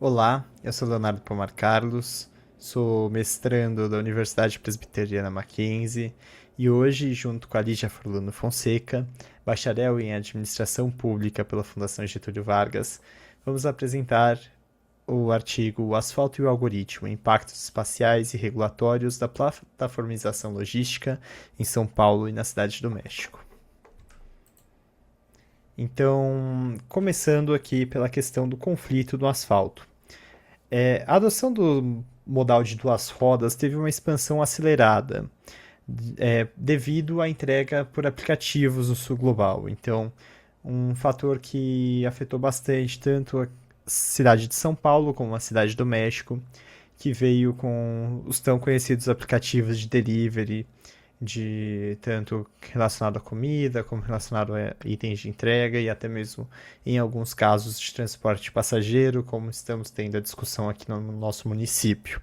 Olá, eu sou Leonardo Pomar Carlos, sou mestrando da Universidade Presbiteriana Mackenzie e hoje, junto com a Lígia Furlano Fonseca, bacharel em Administração Pública pela Fundação Getúlio Vargas, vamos apresentar o artigo O Asfalto e o Algoritmo, Impactos Espaciais e Regulatórios da Plataformização Logística em São Paulo e na Cidade do México. Então, começando aqui pela questão do conflito no asfalto. A adoção do modal de duas rodas teve uma expansão acelerada devido à entrega por aplicativos no sul global. Então, um fator que afetou bastante tanto a cidade de São Paulo como a cidade do México, que veio com os tão conhecidos aplicativos de delivery, de tanto relacionado à comida, como relacionado a itens de entrega e até mesmo em alguns casos de transporte passageiro, como estamos tendo a discussão aqui no nosso município.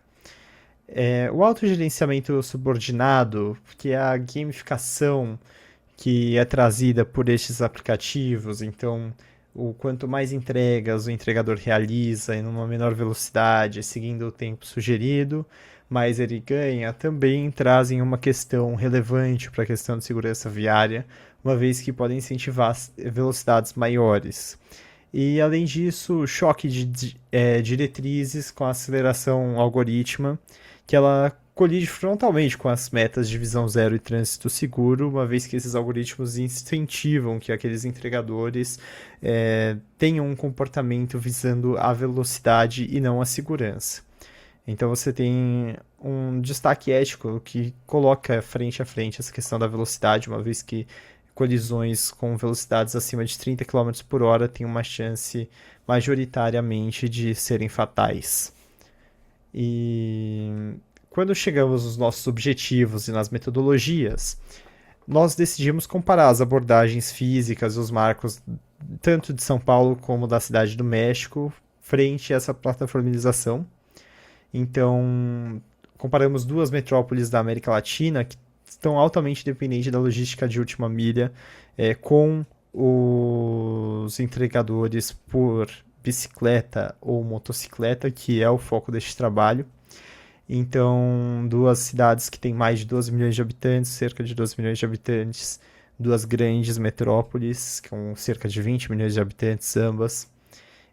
O autogerenciamento subordinado, que é a gamificação que é trazida por estes aplicativos, então o quanto mais entregas o entregador realiza em uma menor velocidade, seguindo o tempo sugerido, mais ele ganha, também trazem uma questão relevante para a questão de segurança viária, uma vez que podem incentivar velocidades maiores. E além disso, o choque de diretrizes com a aceleração algorítmica, que ela colide frontalmente com as metas de visão zero e trânsito seguro, uma vez que esses algoritmos incentivam que aqueles entregadores tenham um comportamento visando a velocidade e não a segurança. Então você tem um destaque ético que coloca frente a frente essa questão da velocidade, uma vez que colisões com velocidades acima de 30 km por hora têm uma chance majoritariamente de serem fatais. E quando chegamos nos nossos objetivos e nas metodologias, nós decidimos comparar as abordagens físicas, os marcos, tanto de São Paulo como da Cidade do México, frente a essa plataformização. Então, comparamos duas metrópoles da América Latina que estão altamente dependentes da logística de última milha, com os entregadores por bicicleta ou motocicleta, que é o foco deste trabalho. Então, duas cidades que têm mais de 12 milhões de habitantes, cerca de 12 milhões de habitantes, duas grandes metrópoles com cerca de 20 milhões de habitantes ambas,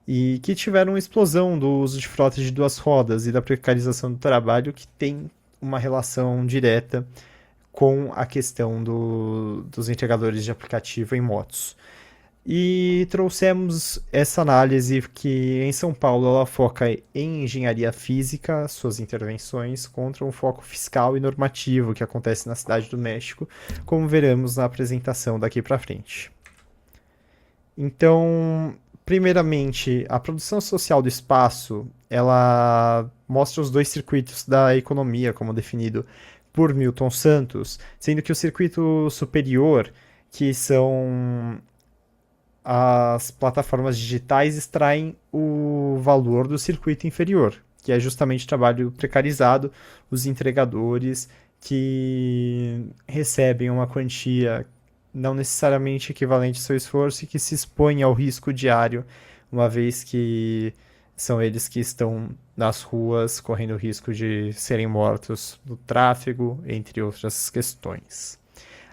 e que tiveram uma explosão do uso de frotas de duas rodas e da precarização do trabalho, que tem uma relação direta com a questão dos entregadores de aplicativo em motos. E trouxemos essa análise que em São Paulo ela foca em engenharia física, suas intervenções, contra um foco fiscal e normativo que acontece na Cidade do México, como veremos na apresentação daqui para frente. Então, primeiramente, a produção social do espaço, ela mostra os dois circuitos da economia, como definido por Milton Santos, sendo que o circuito superior, que são as plataformas digitais, extraem o valor do circuito inferior, que é justamente o trabalho precarizado, os entregadores que recebem uma quantia não necessariamente equivalente ao seu esforço e que se expõem ao risco diário, uma vez que são eles que estão nas ruas correndo o risco de serem mortos no tráfego, entre outras questões.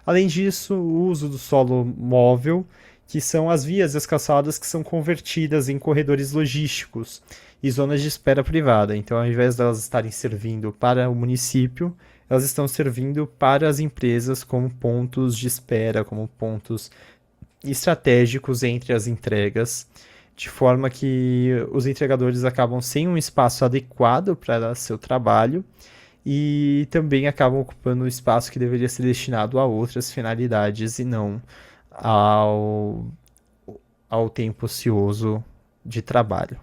Além disso, o uso do solo móvel, que são as vias e as calçadas que são convertidas em corredores logísticos e zonas de espera privada. Então, ao invés de elas estarem servindo para o município, elas estão servindo para as empresas como pontos de espera, como pontos estratégicos entre as entregas, de forma que os entregadores acabam sem um espaço adequado para seu trabalho e também acabam ocupando um espaço que deveria ser destinado a outras finalidades e não ao, ao tempo ocioso de trabalho.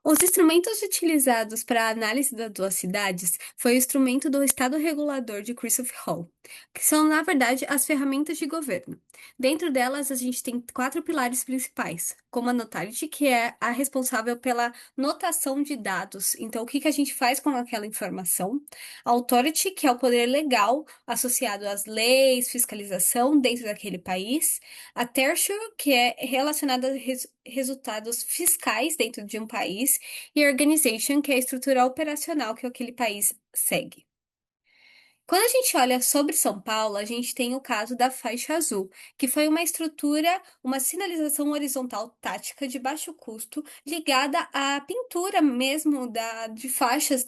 Os instrumentos utilizados para a análise das duas cidades foi o instrumento do Estado Regulador de Christopher Hall, que são, na verdade, as ferramentas de governo. Dentro delas, a gente tem quatro pilares principais, como a Notality, que é a responsável pela notação de dados. Então, o que que a gente faz com aquela informação? A Authority, que é o poder legal associado às leis, fiscalização dentro daquele país. A Tertiary, que é relacionada a resultados fiscais dentro de um país. E a Organization, que é a estrutura operacional que aquele país segue. Quando a gente olha sobre São Paulo, a gente tem o caso da faixa azul, que foi uma estrutura, uma sinalização horizontal tática de baixo custo, ligada à pintura mesmo de faixas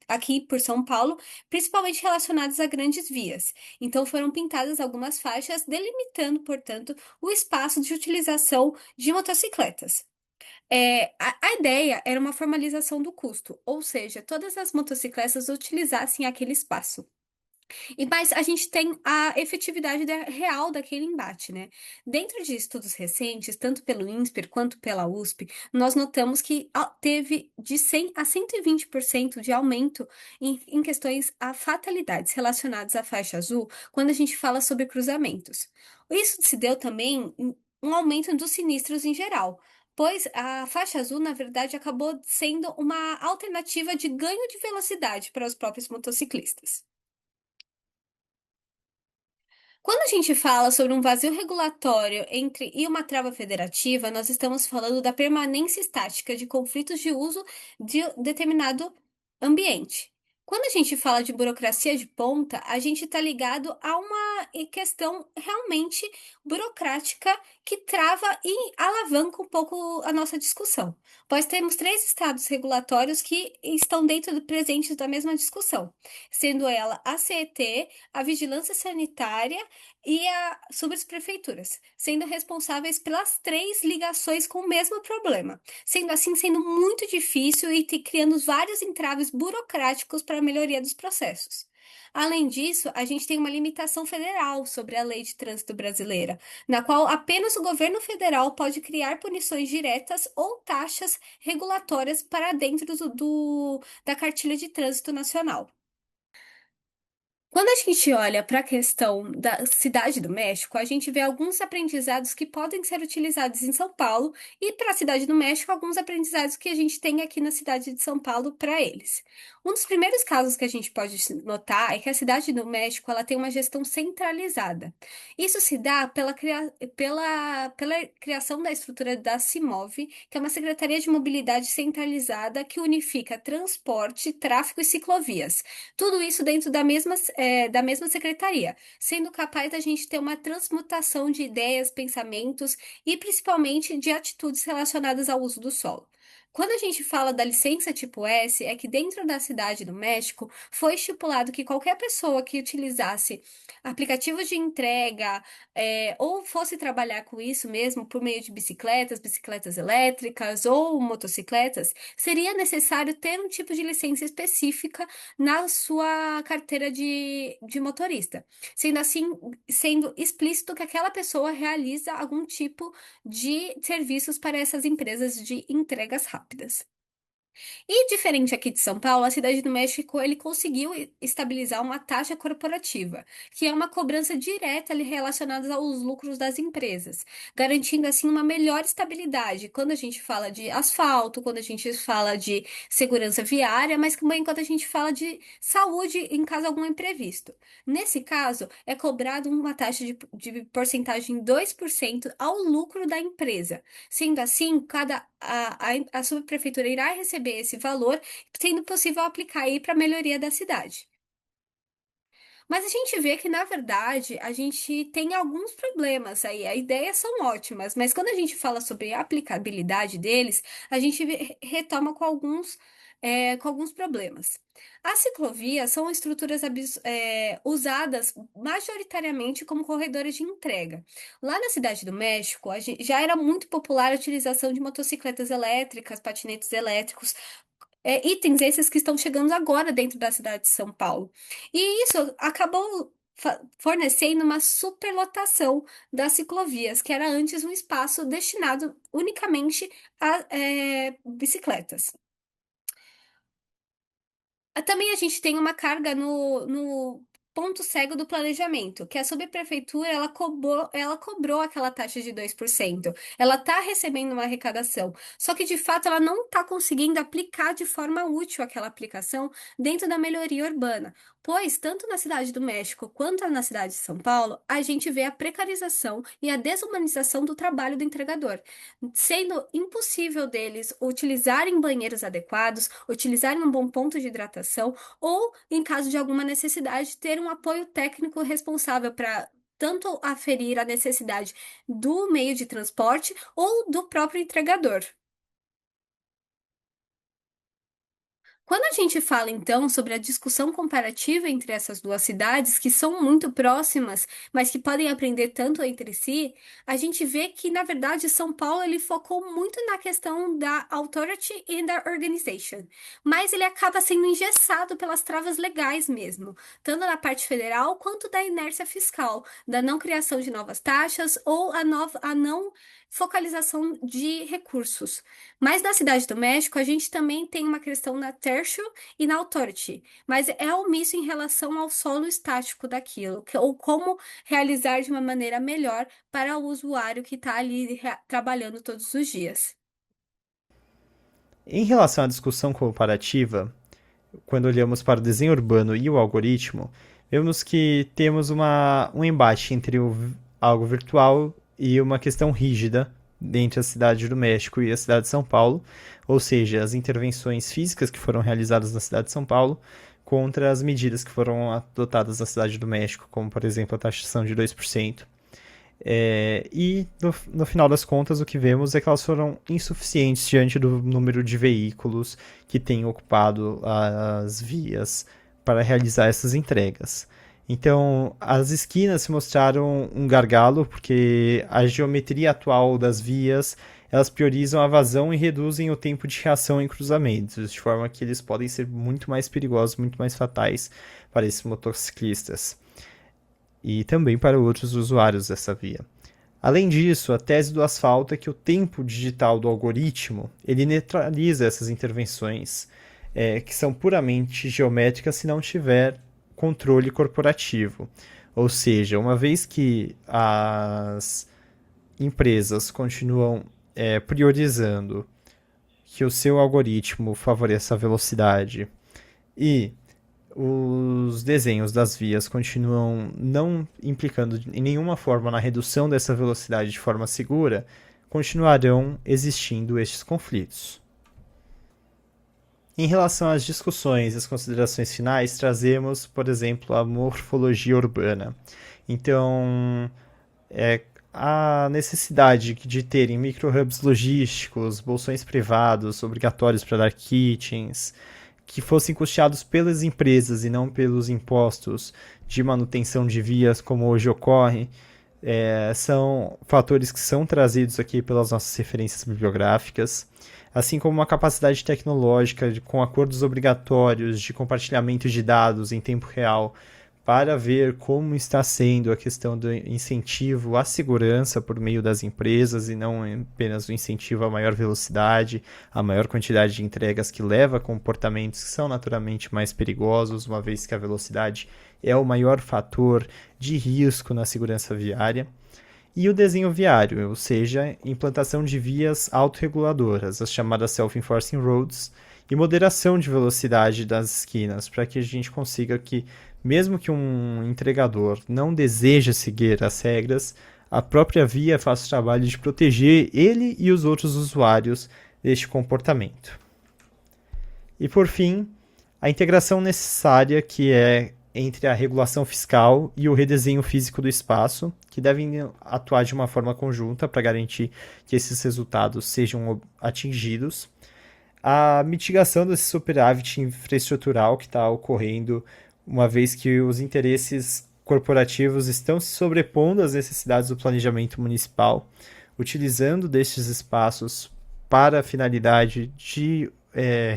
aqui por São Paulo, principalmente relacionadas a grandes vias. Então foram pintadas algumas faixas, delimitando, portanto, o espaço de utilização de motocicletas. A ideia era uma formalização do custo, ou seja, todas as motocicletas utilizassem aquele espaço. Mas a gente tem a efetividade real daquele embate, né? Dentro de estudos recentes, tanto pelo INSPER quanto pela USP, nós notamos que teve de 100 a 120% de aumento em questões a fatalidades relacionadas à faixa azul, quando a gente fala sobre cruzamentos. Isso se deu também em um aumento dos sinistros em geral. Pois a faixa azul, na verdade, acabou sendo uma alternativa de ganho de velocidade para os próprios motociclistas. Quando a gente fala sobre um vazio regulatório e uma trava federativa, nós estamos falando da permanência estática de conflitos de uso de determinado ambiente. Quando a gente fala de burocracia de ponta, a gente está ligado a uma questão realmente burocrática que trava e alavanca um pouco a nossa discussão. Pois temos três estados regulatórios que estão presentes da mesma discussão, sendo ela a CET, a Vigilância Sanitária e sobre as prefeituras, sendo responsáveis pelas três ligações com o mesmo problema. Sendo assim, sendo muito difícil e criando vários entraves burocráticos para a melhoria dos processos. Além disso, a gente tem uma limitação federal sobre a lei de trânsito brasileira, na qual apenas o governo federal pode criar punições diretas ou taxas regulatórias para dentro da cartilha de trânsito nacional. Quando a gente olha para a questão da Cidade do México, a gente vê alguns aprendizados que podem ser utilizados em São Paulo e para a Cidade do México, alguns aprendizados que a gente tem aqui na cidade de São Paulo para eles. Um dos primeiros casos que a gente pode notar é que a Cidade do México ela tem uma gestão centralizada. Isso se dá pela criação da estrutura da CIMOV, que é uma Secretaria de Mobilidade Centralizada que unifica transporte, tráfego e ciclovias. Tudo isso dentro da mesma secretaria, sendo capaz da gente ter uma transmutação de ideias, pensamentos e principalmente de atitudes relacionadas ao uso do solo. Quando a gente fala da licença tipo S, é que dentro da cidade do México foi estipulado que qualquer pessoa que utilizasse aplicativos de entrega, ou fosse trabalhar com isso mesmo por meio de bicicletas, bicicletas elétricas ou motocicletas, seria necessário ter um tipo de licença específica na sua carteira de motorista, sendo assim, sendo explícito que aquela pessoa realiza algum tipo de serviços para essas empresas de entregas rápidas. E diferente aqui de São Paulo, a Cidade do México ele conseguiu estabilizar uma taxa corporativa, que é uma cobrança direta ali relacionada aos lucros das empresas, garantindo assim uma melhor estabilidade quando a gente fala de asfalto, quando a gente fala de segurança viária, mas também quando a gente fala de saúde em caso de algum imprevisto. Nesse caso, é cobrado uma taxa de porcentagem 2% ao lucro da empresa. Sendo assim, a subprefeitura irá receber esse valor, sendo possível aplicar aí para a melhoria da cidade. Mas a gente vê que, na verdade, a gente tem alguns problemas aí. As ideias são ótimas, mas quando a gente fala sobre a aplicabilidade deles, a gente retoma com alguns problemas. As ciclovias são estruturas usadas majoritariamente como corredores de entrega. Lá na Cidade do México, já era muito popular a utilização de motocicletas elétricas, patinetes elétricos, itens esses que estão chegando agora dentro da cidade de São Paulo. E isso acabou fornecendo uma superlotação das ciclovias, que era antes um espaço destinado unicamente a bicicletas. Também a gente tem uma carga no ponto cego do planejamento, que a subprefeitura ela cobrou aquela taxa de 2%. Ela está recebendo uma arrecadação, só que de fato ela não está conseguindo aplicar de forma útil aquela aplicação dentro da melhoria urbana. Pois, tanto na Cidade do México quanto na cidade de São Paulo, a gente vê a precarização e a desumanização do trabalho do entregador, sendo impossível deles utilizarem banheiros adequados, utilizarem um bom ponto de hidratação ou, em caso de alguma necessidade, ter um apoio técnico responsável para tanto aferir a necessidade do meio de transporte ou do próprio entregador. Quando a gente fala então sobre a discussão comparativa entre essas duas cidades, que são muito próximas, mas que podem aprender tanto entre si, a gente vê que, na verdade, São Paulo ele focou muito na questão da authority e da organization, mas ele acaba sendo engessado pelas travas legais mesmo, tanto na parte federal quanto da inércia fiscal, da não criação de novas taxas ou a não focalização de recursos. Mas na Cidade do México, a gente também tem uma questão na tertio e na authority, mas é omisso em relação ao solo estático daquilo, ou como realizar de uma maneira melhor para o usuário que está ali trabalhando todos os dias. Em relação à discussão comparativa, quando olhamos para o desenho urbano e o algoritmo, vemos que temos um embate entre algo virtual e uma questão rígida entre a cidade do México e a cidade de São Paulo, ou seja, as intervenções físicas que foram realizadas na cidade de São Paulo contra as medidas que foram adotadas na cidade do México, como por exemplo a taxação de 2%. E no final das contas, o que vemos é que elas foram insuficientes diante do número de veículos que têm ocupado as vias para realizar essas entregas. Então, as esquinas se mostraram um gargalo, porque a geometria atual das vias elas priorizam a vazão e reduzem o tempo de reação em cruzamentos, de forma que eles podem ser muito mais perigosos, muito mais fatais para esses motociclistas e também para outros usuários dessa via. Além disso, a tese do asfalto é que o tempo digital do algoritmo ele neutraliza essas intervenções que são puramente geométricas se não tiver controle corporativo. Ou seja, uma vez que as empresas continuam priorizando que o seu algoritmo favoreça a velocidade e os desenhos das vias continuam não implicando em nenhuma forma na redução dessa velocidade de forma segura, continuarão existindo estes conflitos. Em relação às discussões e às considerações finais, trazemos, por exemplo, a morfologia urbana. Então, a necessidade de terem micro-hubs logísticos, bolsões privados obrigatórios para dar kitchens, que fossem custeados pelas empresas e não pelos impostos de manutenção de vias, como hoje ocorre, são fatores que são trazidos aqui pelas nossas referências bibliográficas, assim como uma capacidade tecnológica com acordos obrigatórios de compartilhamento de dados em tempo real para ver como está sendo a questão do incentivo à segurança por meio das empresas e não apenas o incentivo à maior velocidade, à maior quantidade de entregas que leva a comportamentos que são naturalmente mais perigosos, uma vez que a velocidade é o maior fator de risco na segurança viária. E o desenho viário, ou seja, implantação de vias autorreguladoras, as chamadas self-enforcing roads, e moderação de velocidade das esquinas, para que a gente consiga que, mesmo que um entregador não deseje seguir as regras, a própria via faça o trabalho de proteger ele e os outros usuários deste comportamento. E por fim, a integração necessária que é entre a regulação fiscal e o redesenho físico do espaço, que devem atuar de uma forma conjunta para garantir que esses resultados sejam atingidos. A mitigação desse superávit infraestrutural que está ocorrendo, uma vez que os interesses corporativos estão se sobrepondo às necessidades do planejamento municipal, utilizando destes espaços para a finalidade de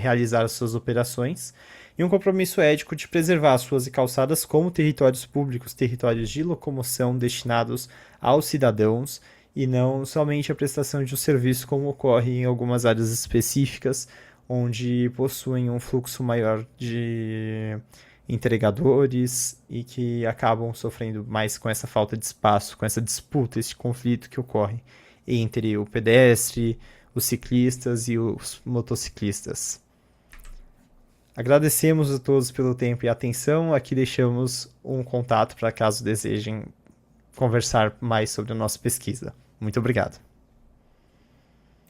realizar as suas operações, e um compromisso ético de preservar as ruas e calçadas como territórios públicos, territórios de locomoção destinados aos cidadãos, e não somente a prestação de um serviço como ocorre em algumas áreas específicas, onde possuem um fluxo maior de entregadores e que acabam sofrendo mais com essa falta de espaço, com essa disputa, esse conflito que ocorre entre o pedestre, os ciclistas e os motociclistas. Agradecemos a todos pelo tempo e atenção. Aqui deixamos um contato para caso desejem conversar mais sobre a nossa pesquisa. Muito obrigado.